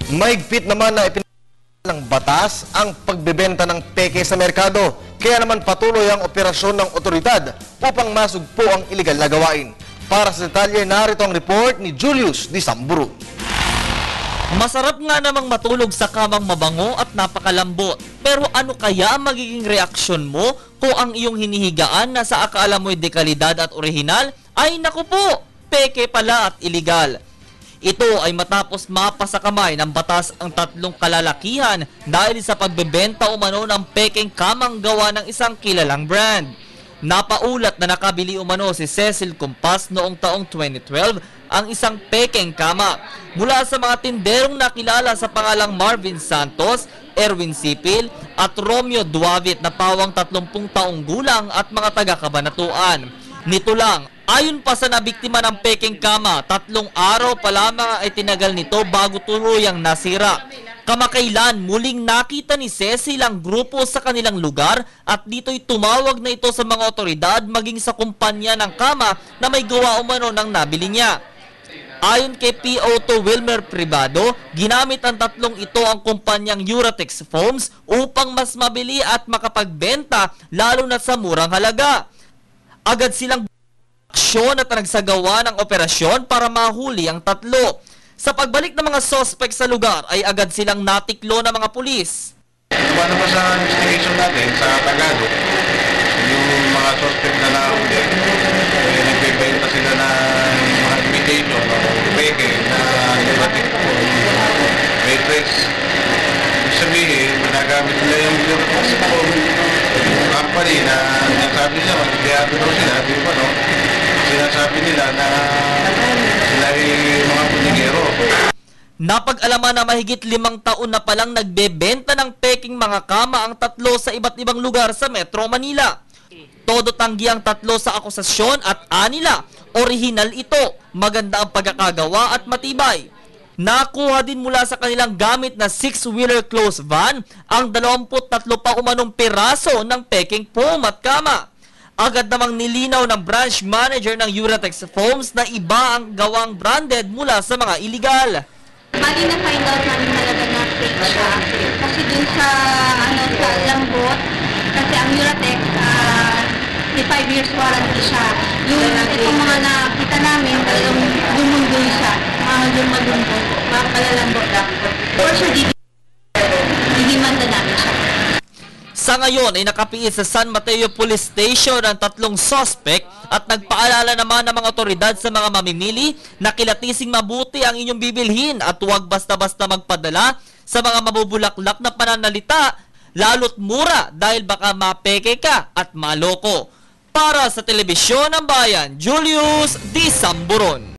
Mahigpit naman na ng batas ang pagbebenta ng peke sa merkado. Kaya naman patuloy ang operasyon ng otoridad upang masugpo ang iligal na gawain. Para sa detalye, narito ang report ni Julius Di Samburu. Masarap nga namang matulog sa kamang mabango at napakalambot. Pero ano kaya ang magiging reaksyon mo kung ang iyong hinihigaan na sa akala mo'y dekalidad at orihinal ay naku po, peke pala at iligal. Ito ay matapos mapasa kamay ng batas ang tatlong kalalakihan dahil sa pagbebenta umano ng pekeng kamang gawa ng isang kilalang brand. Napaulat na nakabili umano si Cecil Kumpas noong taong 2012 ang isang pekeng kama mula sa mga tinderong nakilala sa pangalang Marvin Santos, Erwin Sipil at Romeo Duavit na pawang 30 taong gulang at mga taga-Kabanatuan. Nito lang, ayon pa sa nabiktima ng pekeng kama, 3 araw pa lamang ay tinagal nito bago tuluyang nasira. Kamakailan muling nakita ni Cecil ang grupo sa kanilang lugar at dito'y tumawag na ito sa mga otoridad maging sa kumpanya ng kama na may gawa umano ng nabili niya. Ayon kay PO2 Wilmer Privado, ginamit ang tatlong ito ang kumpanyang Uratex Foams upang mas mabili at makapagbenta lalo na sa murang halaga. Agad silang aksyon at nagsagawa ng operasyon para mahuli ang tatlo. Sa pagbalik ng mga suspect sa lugar ay agad silang natiklo ng mga pulis. Ano pa sa investigation natin sa Tagalog, yung mga suspect na nahuli, nagbebenta sila na mga imitation o peke na ibatik po, matrix. Ibig sabihin, nagamit nila yung company na sinasabi nila, mag-ideado daw sila, di ba no? Sinasabi nila na sila ay mga punigero. Napag-alaman na mahigit 5 taon na palang nagbebenta ng peking mga kama ang tatlo sa iba't ibang lugar sa Metro Manila. Todo tanggi ang tatlo sa akusasyon at anila, orihinal ito, maganda ang pagkakagawa at matibay. Nakuha din mula sa kanilang gamit na 6-wheeler closed van ang 23 pa umanong piraso ng peking foam at kama. Agad namang nilinaw ng branch manager ng Uratex Foams na iba ang gawang branded mula sa mga iligal. Bali na find out namin talaga na fake siya. Kasi dun sa, sa lambot, kasi ang Uratex, 5 years warranty siya. Itong mga nakita namin, talagang lumundoy siya. Mga lumalundoy, mga kalalambot lang. For sure, didimanda namin siya. Sa ngayon ay nakapiit sa San Mateo Police Station ang 3 suspect at nagpaalala naman ng mga otoridad sa mga mamimili na kilatising mabuti ang inyong bibilhin at huwag basta-basta magpadala sa mga mabubulaklak na pananalita lalo't mura dahil baka mapeke ka at maloko. Para sa Telebisyon ng Bayan, Julius Di Samburon.